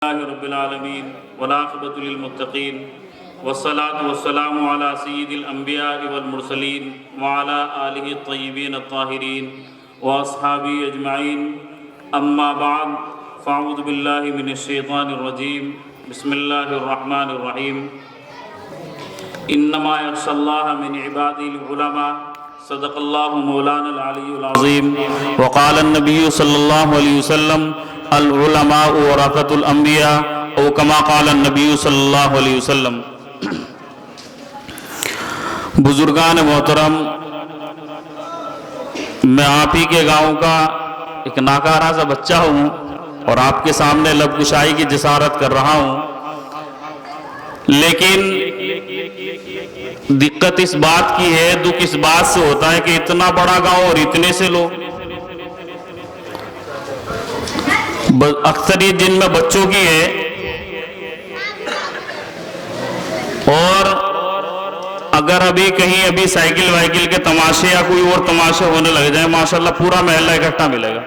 اللہ رب العالمین والعاقبۃ للمتقین والصلاة والسلام علی سید الانبیاء والمرسلین وعلی آلہ الطیبین الطاہرین واصحابہ اجمعین اما بعد فاعوذ باللہ من الشیطان الرجیم بسم اللہ الرحمن الرحیم انما یخشی اللہ من عبادہ العلماء صدق اللہ مولانا العلی العظیم وقال النبی صلی اللہ علیہ وسلم العلماء ورثۃ الانبیاء او کما قال النبی صلی اللہ علیہ وسلم۔ بزرگان محترم، میں آپ ہی کے گاؤں کا ایک ناکارہ سا بچہ ہوں اور آپ کے سامنے لب کشائی کی جسارت کر رہا ہوں، لیکن دقت اس بات کی ہے، دکھ اس بات سے ہوتا ہے کہ اتنا بڑا گاؤں اور اتنے سے لوگ، اکثریت جن میں بچوں کی ہے، اور اگر ابھی سائیکل وائیکل کے تماشے یا کوئی اور تماشے ہونے لگ جائیں، ماشاءاللہ پورا محلہ اکٹھا ملے گا۔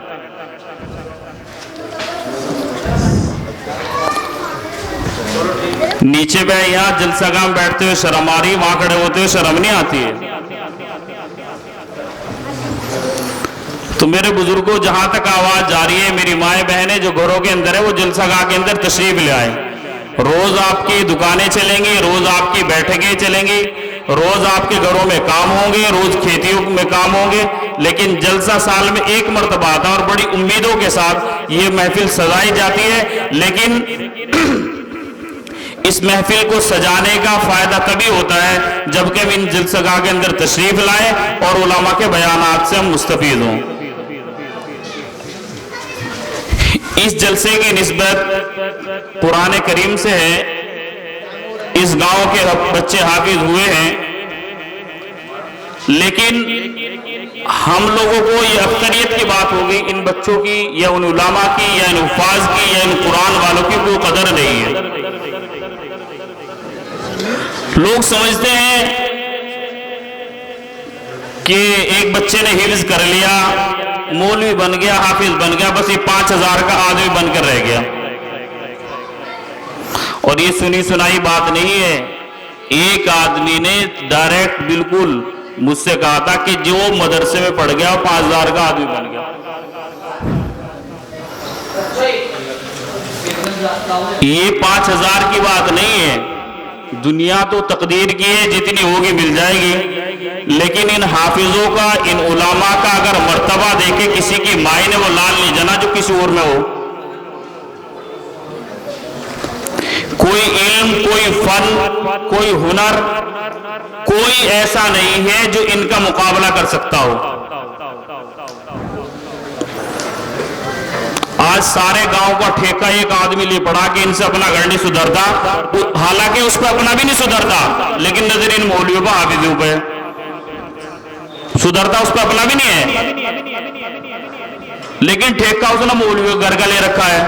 نیچے پہ یہاں جلسہ گاہ بیٹھتے ہوئے شرم آ رہی، وہاں کھڑے ہوتے ہوئے شرم نہیں آتی ہے۔ تو میرے بزرگوں، جہاں تک آواز جا رہی ہے، میری مائیں بہنیں جو گھروں کے اندر ہے، وہ جلسہ گاہ کے اندر تشریف لے آئے۔ روز آپ کی دکانیں چلیں گی، روز آپ کی بیٹھکیں چلیں گی، روز آپ کے گھروں میں کام ہوں گے، روز کھیتیوں میں کام ہوں گے، لیکن جلسہ سال میں ایک مرتبہ آتا ہے اور بڑی امیدوں کے ساتھ یہ محفل سجائی جاتی ہے، لیکن اس محفل کو سجانے کا فائدہ تبھی ہوتا ہے جبکہ ہم ان جلسہ گاہ کے اندر تشریف لائیں اور علماء کے بیانات سے ہم مستفید ہوں۔ اس جلسے کی نسبت قرآن کریم سے ہے۔ اس گاؤں کے بچے حافظ ہوئے ہیں، لیکن ہم لوگوں کو یہ اکثریت کی بات ہوگی، ان بچوں کی یا ان علماء کی یا ان حفاظ کی یا ان قرآن والوں کی کوئی قدر نہیں ہے۔ لوگ سمجھتے ہیں کہ ایک بچے نے حفظ کر لیا، مولوی بن گیا، حافظ بن گیا، بس یہ 5000 کا آدمی بن کر رہ گیا، اور یہ سنی سنائی بات نہیں ہے۔ ایک آدمی نے ڈائریکٹ بالکل مجھ سے کہا تھا کہ جو مدرسے میں پڑھ گیا 5000 کا آدمی بن گیا۔ یہ 5000 کی بات نہیں ہے، دنیا تو تقدیر کی ہے، جتنی ہوگی مل جائے گی، لیکن ان حافظوں کا، ان علماء کا اگر مرتبہ دیکھے کسی کی مائی نے وہ لال نہیں جنا جو کسی اور میں ہو۔ کوئی علم، کوئی فن، کوئی ہنر، کوئی ایسا نہیں ہے جو ان کا مقابلہ کر سکتا ہو۔ آج سارے گاؤں کا ٹھیکہ ایک آدمی لے پڑا کہ ان سے اپنا گھر نہیں سدھرتا، حالانکہ اس پہ اپنا بھی نہیں سدھرتا، لیکن نظر ان مولویوں پہ، حافظوں پہ سدھرتا، اس پہ اپنا بھی نہیں ہے، لیکن ٹھیکہ اس نے مولویوں گھر کا لے رکھا ہے،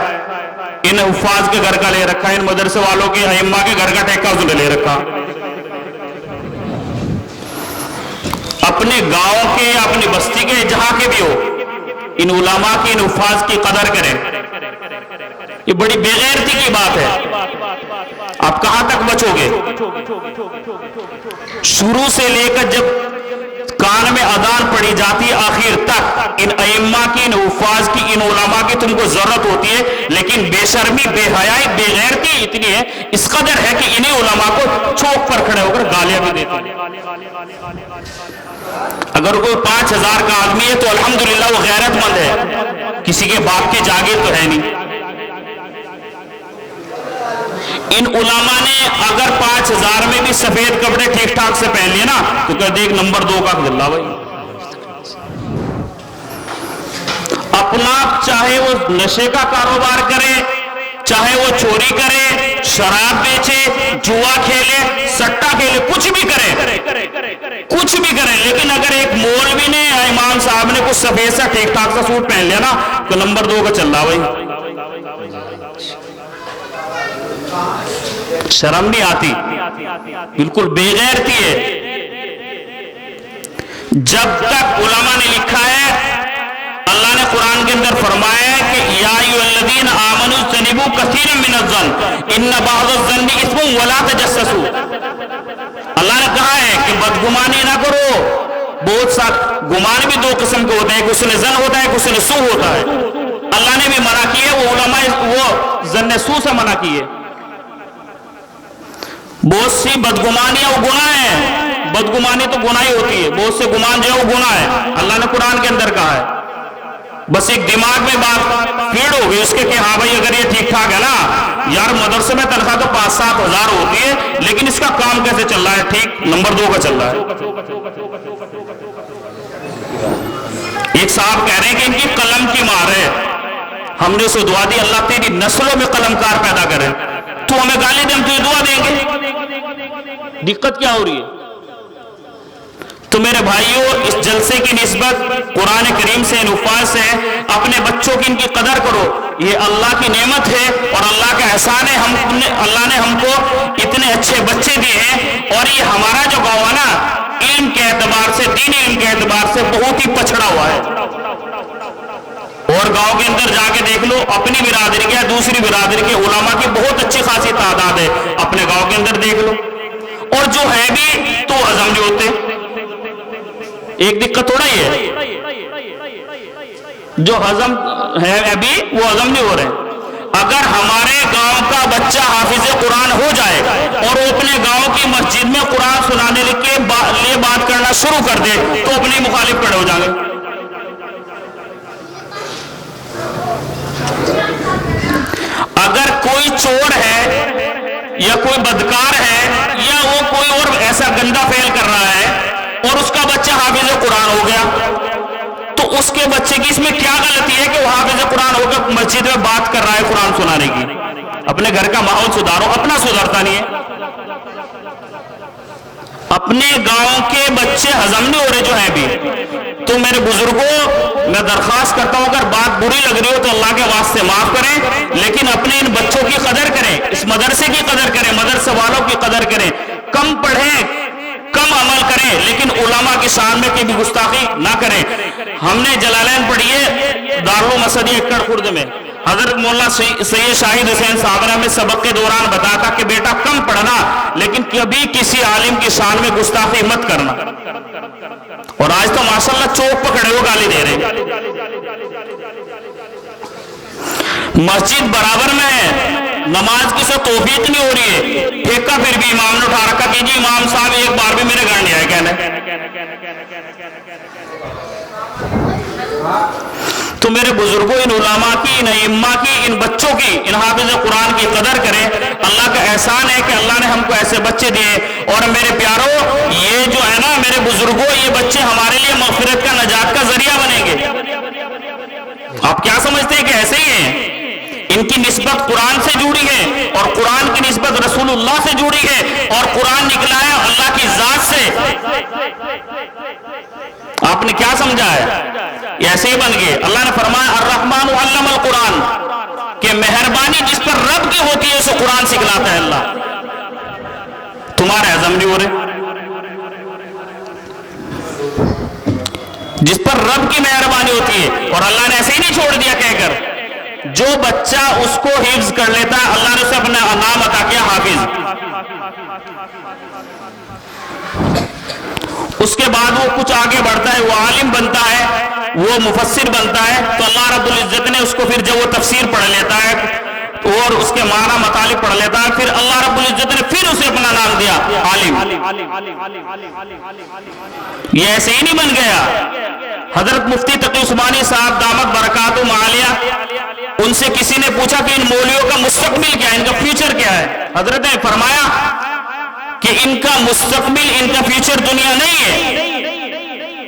ان حفاظ کے گھر کا لے رکھا ہے، ان مدرسے والوں کے، ائمہ کے گھر کا ٹھیکہ اس نے لے رکھا۔ اپنے گاؤں کے، اپنی بستی کے، جہاں کے بھی ہو، ان علماء کی، ان حفاظ کی قدر کریں۔ یہ بڑی بے غیرتی کی بات ہے۔ آپ کہاں تک بچو گے؟ شروع سے لے کر جب کان میں اذان پڑھی جاتی ہے آخر تک ان ائمہ کی، ان حفاظ کی، ان علماء کی تم کو ضرورت ہوتی ہے، لیکن بے شرمی، بے حیائی، بے غیرتی اتنی ہے، اس قدر ہے کہ انہیں علماء کو چوک پر کھڑے ہو کر گالیاں بھی دیتے ہیں۔ اگر کوئی 5000 کا آدمی ہے تو الحمدللہ وہ غیرت مند ہے، کسی کے باپ کی جاگیر تو ہے نہیں۔ ان علماء نے اگر 5000 میں بھی سفید کپڑے ٹھیک ٹھاک سے پہن لیے نا تو کہتے ایک نمبر 2 کا اللہ بھائی۔ اپنا چاہے وہ نشے کا کاروبار کرے، چاہے وہ چوری کرے، شراب بیچے، جوا کھیلے، سٹا کھیلے، کچھ بھی کرے، لیکن اگر ایک مولوی نے یا امام صاحب نے کچھ سفید سا ٹھیک ٹھاک سا سوٹ پہن لیا نا تو نمبر 2 کا چل رہا بھائی۔ شرم نہیں آتی، بالکل بے غیرتی ہے۔ جب تک علماء نے لکھا ہے اللہ نے قرآن کے اندر فرمایا ہے کہ یا ایھا الذین آمنوا اجتنبوا کثیرا من الظن ان بعض الظن اثم ولا تجسسوا. اللہ نے کہا ہے کہ بدگمانی نہ کرو. بہت سا گمان بھی دو قسم کے ہوتے ہیں, ایک حسن ظن ہوتا ہے, ایک حسن سو ہوتا ہے. اللہ نے بھی منع کی ہے, وہ علماء وہ ظن سو سے منع کی ہے. بہت سی بدگمانیاں وہ گناہ ہیں, بدگمانی تو گناہ ہی ہوتی ہے, بہت سے گمان جو ہے وہ گناہ ہے. اللہ نے قرآن کے اندر کہا ہے. بس ایک دماغ میں بات فیڈ ہو گئی اس کے کہ ہاں بھائی اگر یہ ٹھیک ٹھاک ہے نا یار, مدرسے میں تنخواہ تو 5-7 ہزار ہوتی ہے, لیکن اس کا کام کیسے چل رہا ہے, ٹھیک نمبر 2 کا چل رہا ہے. ایک صاحب کہہ رہے ہیں کہ ان کی قلم کی مار ہے, ہم نے اسے دعا دی اللہ تیری نسلوں میں قلم کار پیدا کرے, تو ہمیں گالی دیں, ہم تجھے دعا دیں گے. دقت کیا ہو رہی ہے؟ تو میرے بھائیوں, اس جلسے کی نسبت قرآن کریم سے, نفاذ سے, اپنے بچوں کی ان کی قدر کرو. یہ اللہ کی نعمت ہے اور اللہ کا احسان ہے. اللہ نے ہم کو اتنے اچھے بچے دیے ہیں, اور یہ ہمارا جو گاؤں ہے نا علم کے اعتبار سے, دینی علم کے اعتبار سے بہت ہی پچھڑا ہوا ہے. اور گاؤں کے اندر جا کے دیکھ لو, اپنی برادری کے دوسری برادری کے علماء کی بہت اچھی خاصی تعداد ہے. اپنے گاؤں کے اندر دیکھ لو. اور جو ہے بھی تو ہضم نہیں ہوتے. ایک دقت تھوڑا ہی ہے, جو ہضم ہے ابھی وہ ہضم نہیں ہو رہے. اگر ہمارے گاؤں کا بچہ حافظ قرآن ہو جائے اور وہ اپنے گاؤں کی مسجد میں قرآن سنانے کے لیے بات کرنا شروع کر دے تو اپنے مخالف کھڑے ہو جائیں گے. اگر کوئی چور ہے یا کوئی بدکار ہے یا وہ کوئی اور ایسا گندا فعل کر رہا ہے اور اس کا بچہ حافظ قرآن ہو گیا, تو اس کے بچے کی اس میں کیا غلطی ہے کہ وہ حافظ قرآن ہو کر مسجد میں بات کر رہا ہے قرآن سنانے کی؟ اپنے گھر کا ماحول سدھارو, اپنا سدھارتا نہیں ہے. اپنے گاؤں کے بچے ہضم نہیں ہو رہے جو ہیں بھی. تو میرے بزرگوں, میں درخواست کرتا ہوں اگر بات بری لگ رہی ہو تو اللہ کے واسطے معاف کریں, لیکن اپنے ان بچوں کی قدر کریں, اس مدرسے کی قدر کریں, مدرسے والوں کی قدر کریں. کم پڑھیں, کم عمل کریں, لیکن علماء کی شان میں کبھی گستاخی نہ کریں. ہم نے جلالین پڑھی ہے دارالعلوم اسدیہ اکڑ خرد میں, حضرت مولانا سید شاہد حسین صاحب نے ہمیں سبق کے دوران بتایا تھا کہ بیٹا کم پڑھنا, لیکن کبھی کسی عالم کی شان میں گستاخی مت کرنا. اور آج تو ماشاءاللہ چوک پکڑے ہو گالی دے رہے ہیں. مسجد برابر میں ہے, نماز کی سے توفیق نہیں ہو رہی ہے, ٹھیکہ پھر بھی امام نے اٹھا رکھا کہ جی امام صاحب ایک بار بھی میرے گھر نہیں آئے کہنے. تو میرے بزرگوں, ان علماء کی, ان ائمہ کی, ان بچوں کی, ان حافظ قرآن کی قدر کریں. اللہ کا احسان ہے کہ اللہ نے ہم کو ایسے بچے دیے. اور میرے پیاروں, یہ جو ہے نا میرے بزرگوں, یہ بچے ہمارے لیے مغفرت کا, نجات کا ذریعہ بنیں گے. آپ کیا سمجھتے ہیں کہ ایسے ہی ہیں؟ ان کی نسبت قرآن سے جڑی ہے اور قرآن کی نسبت رسول اللہ سے جڑی ہے, اور قرآن نکلا ہے اللہ کی ذات سے. آپ نے کیا سمجھا ہے؟ ایسے ہی بن گئے. اللہ نے فرمایا الرحمن علم القرآن, کہ مہربانی جس پر رب کی ہوتی ہے اسے قرآن سکھلاتا ہے اللہ. تمہارے ہضم نہیں ہو رہے. جس پر رب کی مہربانی ہوتی ہے, اور اللہ نے ایسے ہی نہیں چھوڑ دیا کہہ کر, جو بچہ اس کو حفظ کر لیتا ہے اللہ نے اسے اپنا نام عطا کیا حافظ. اس کے بعد وہ کچھ آگے بڑھتا ہے, وہ عالم بنتا ہے, وہ مفسر بنتا ہے, تو اللہ رب العزت نے اس کو پھر جب وہ تفسیر پڑھ لیتا ہے اور اس کے معنی مطالب پڑھ لیتا ہے, پھر اللہ رب العزت نے پھر اسے اپنا نام دیا عالم. یہ ایسے ہی نہیں بن گیا. حضرت مفتی تقی عثمانی صاحب دامت برکاتہ عالیہ, ان سے کسی نے پوچھا کہ ان مولویوں کا مستقبل کیا ہے, ان کا فیوچر کیا ہے؟ حضرت نے فرمایا کہ ان کا مستقبل, ان کا فیوچر دنیا نہیں ہے,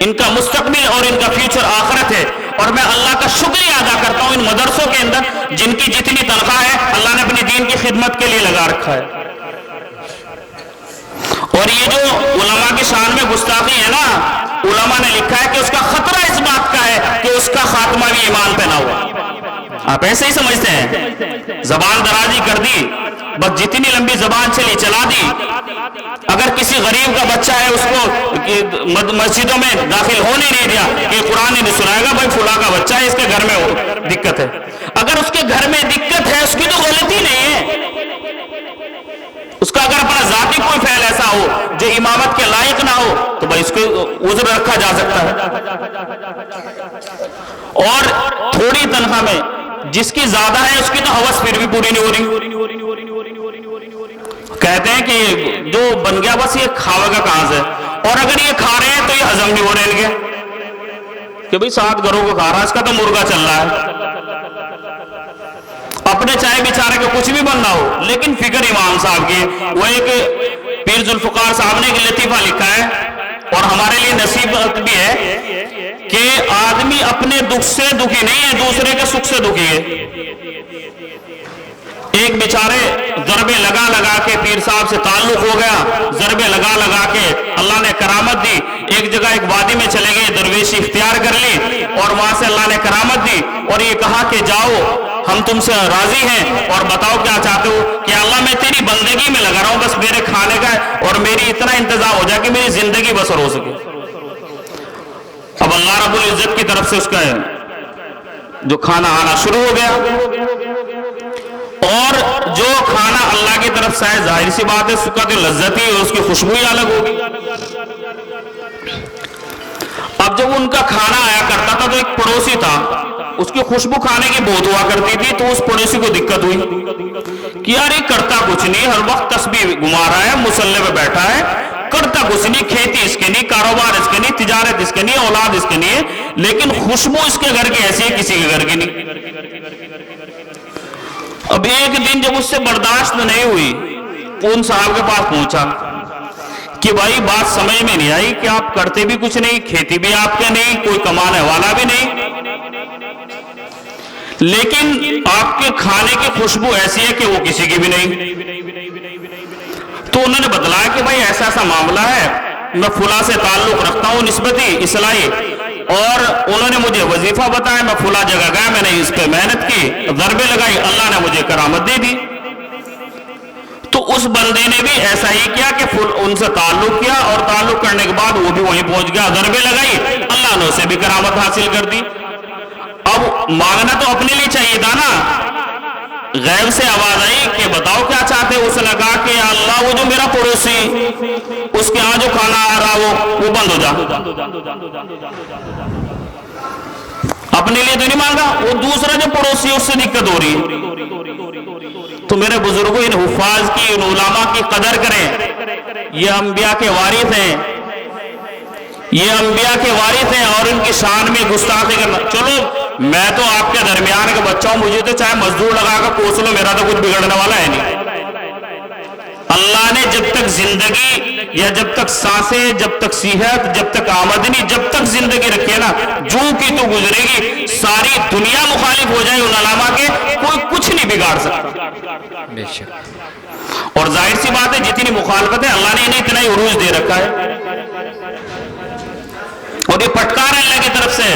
ان کا مستقبل اور ان کا فیوچر آخرت ہے. اور میں اللہ کا شکریہ ادا کرتا ہوں ان مدرسوں کے اندر جن کی جتنی تنخواہ ہے اللہ نے اپنی دین کی خدمت کے لیے لگا رکھا ہے. اور یہ جو علماء کی شان میں گستاخی ہے نا, علماء نے لکھا ہے کہ اس کا خطرہ اس بات کا ہے کہ اس کا خاتمہ بھی ایمان پہ نہ ہوا. آپ ایسے ہی سمجھتے ہیں, زبان درازی کر دی, بس جتنی لمبی زبان چلی چلا دی, اگر کسی غریب کا بچہ ہے اس کو مسجدوں میں داخل ہونے نہیں دیا کہ قرآن نہیں سنائے گا، بھائی فلاں کا بچہ ہے اس کے گھر میں دقت ہے، اگر اس کے گھر میں دقت ہے اس کی تو غلطی نہیں ہے، اس کا اگر اپنا ذاتی کوئی فعل ایسا ہو جو امامت کے لائق نہ ہو تو بھائی اس کو عذر رکھا جا سکتا ہے۔ اور تھوڑی تنخواہ میں جس کی زیادہ ہے اس کی تو ہوس پھر بھی پوری نہیں ہو رہی، کہتے ہیں کہ جو بن گیا بس یہ کھاوے گا کہاں سے، اور اگر یہ کھا رہے ہیں تو یہ ہضم نہیں ہو رہے ان کے کہ بھئی 7 گھروں کو کھا رہا ہے، اس کا تو مرغا چل رہا ہے، اپنے چاہے بیچارے کو کچھ بھی بننا ہو، لیکن فکر امام صاحب کی، وہ ایک پیر ذوالفقار صاحب نے ایک لطیفہ لکھا ہے اور ہمارے لیے نصیحت بھی ہے کہ آدمی اپنے دکھ سے دکھی نہیں ہے، دوسرے کے سکھ سے دکھی ہے۔ ایک بیچارے ضربے لگا لگا کے پیر صاحب سے تعلق ہو گیا، ضربے لگا لگا کے اللہ نے کرامت دی، ایک جگہ ایک وادی میں چلے گئے، درویشی اختیار کر لی اور وہاں سے اللہ نے کرامت دی اور یہ کہا کہ جاؤ ہم تم سے راضی ہیں اور بتاؤ کیا چاہتے ہو، کہ اللہ میں تیری بندگی میں لگا رہا ہوں، بس میرے کھانے کا اور میری اتنا انتظام ہو جائے کہ میری زندگی بسر ہو سکے۔ اب اللہ رب العزت کی طرف سے اس کا جو کھانا آنا شروع ہو گیا، اور جو کھانا اللہ کی طرف سے ہے ظاہر سی بات ہے اس کا جو لذت ہی اور اس کی خوشبو ہی الگ ہوگی۔ اب جب ان کا کھانا آیا کرتا تھا تو ایک پڑوسی تھا، اس کی خوشبو کھانے کی بہت ہوا کرتی تھی، تو اس پڑوسی کو دقت ہوئی کہ یار یہ کرتا کچھ نہیں، ہر وقت تسبیح گھما رہا ہے، مصلی پہ بیٹھا ہے، کرتا کچھ نہیں، کھیتی اس کے نہیں، کاروبار اس کے نہیں، تجارت اس کے نہیں، اولاد اس کے نہیں ہے، لیکن خوشبو اس کے گھر کی ایسی ہے کسی کے گھر کی نہیں۔ اب ایک دن جب اس سے برداشت نہیں ہوئی ان صاحب کے پاس پہنچا کہ بھائی بات سمجھ میں نہیں آئی کہ آپ کرتے بھی کچھ نہیں، کھیتی بھی آپ کے نہیں، کوئی کمانے والا بھی نہیں، لیکن آپ کے کھانے کی خوشبو ایسی ہے کہ وہ کسی کی بھی نہیں۔ تو انہوں نے بتلایا کہ بھائی ایسا ایسا معاملہ ہے، میں فلاں سے تعلق رکھتا ہوں نسبتی اصلاحی، اور انہوں نے مجھے وظیفہ بتایا، میں فلاں جگہ گیا، میں نے اس پہ محنت کی، ضربے لگائی، اللہ نے مجھے کرامت دے دی۔ تو اس بندے نے بھی ایسا ہی کیا کہ ان سے تعلق کیا اور تعلق کرنے کے بعد وہ بھی وہیں پہنچ گیا، ضربے لگائی، اللہ نے اسے بھی کرامت حاصل کر دی۔ اب مانگنا تو اپنے لیے چاہیے تھا نا، غیب سے آواز آئی کہ بتاؤ کیا چاہتے ہو، اس نے کہا کہ یا اللہ وہ جو میرا پڑوسی اس کے ہاں جو کھانا آ رہا وہ بند ہو جا۔ اپنے لیے تو نہیں مانگا، وہ دوسرا جو پڑوسی اس سے دقت ہو رہی ہے۔ تو میرے بزرگوں ان حفاظ کی، ان علماء کی قدر کریں، یہ انبیاء کے وارث ہیں، یہ انبیاء کے وارث ہیں، اور ان کی شان میں گستاخی کرنا، چلو میں تو آپ کے درمیان کا بچہ ہوں، مجھے تو چاہے مزدور لگا کر کوس لو، میرا تو کچھ بگڑنے والا ہے نہیں۔ اللہ نے جب تک زندگی یا جب تک سانسیں، جب تک صحت، جب تک آمدنی، جب تک زندگی رکھی ہے نا، جو کی تو گزرے گی، ساری دنیا مخالف ہو جائے ان علماء کے، کوئی کچھ نہیں بگاڑ سکتا۔ بے شک۔ اور ظاہر سی بات ہے جتنی مخالفت ہے اللہ نے انہیں اتنا ہی عروج دے رکھا ہے، اور یہ پھٹکار ہے اللہ کی طرف سے،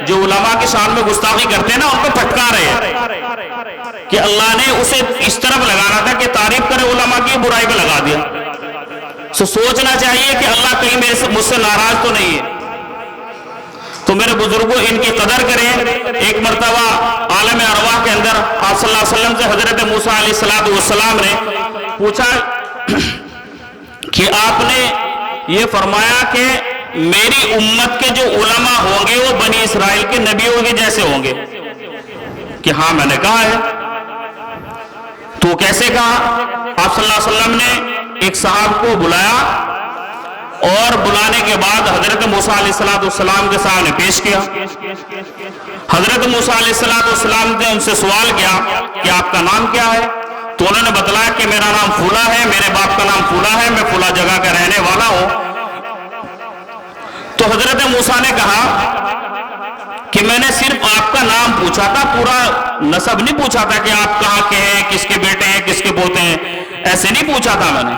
جو علماء کی شان میں گستاخی کرتے ہیں نا ان کو پھٹکار ہے کہ اللہ نے اسے اس طرف لگانا تھا کہ تعریف کرے علماء کی، برائی پہ لگا دیا۔ سوچنا چاہیے کہ اللہ کہیں مجھ سے ناراض تو نہیں ہے۔ تو میرے بزرگوں ان کی قدر کریں۔ ایک مرتبہ عالم ارواح کے اندر آپ صلی اللہ علیہ وسلم سے حضرت موسیٰ علیہ السلام نے پوچھا کہ آپ نے یہ فرمایا کہ میری امت کے جو علماء ہوں گے وہ بنی اسرائیل کے نبیوں کے جیسے ہوں گے، کہ ہاں میں نے کہا ہے۔ تو کیسے کہا؟ آپ صلی اللہ علیہ وسلم نے ایک صاحب کو بلایا اور بلانے کے بعد حضرت موسیٰ علیہ السلام کے سامنے پیش کیا۔ حضرت موسیٰ علیہ السلام نے ان سے سوال کیا کہ آپ کا نام کیا ہے؟ تو انہوں نے بتلایا کہ میرا نام فلاں ہے، میرے باپ کا نام فلاں ہے، میں فلاں جگہ کا رہنے والا ہوں۔ تو حضرت موسیٰ نے کہا کہ میں نے صرف آپ کا نام پوچھا تھا، پورا نسب نہیں پوچھا تھا کہ آپ کہاں کے ہیں، کس کے بیٹے ہیں، کس کے پوتے ہیں، ایسے نہیں پوچھا تھا میں نے۔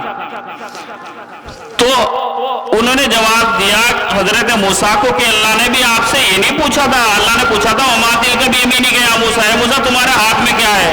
تو انہوں نے جواب دیا حضرت موسیٰ کو کہ اللہ نے بھی آپ سے یہ نہیں پوچھا تھا، اللہ نے پوچھا تھا وما تلک بیمینک یا موسیٰ، موسیٰ تمہارے ہاتھ میں کیا ہے؟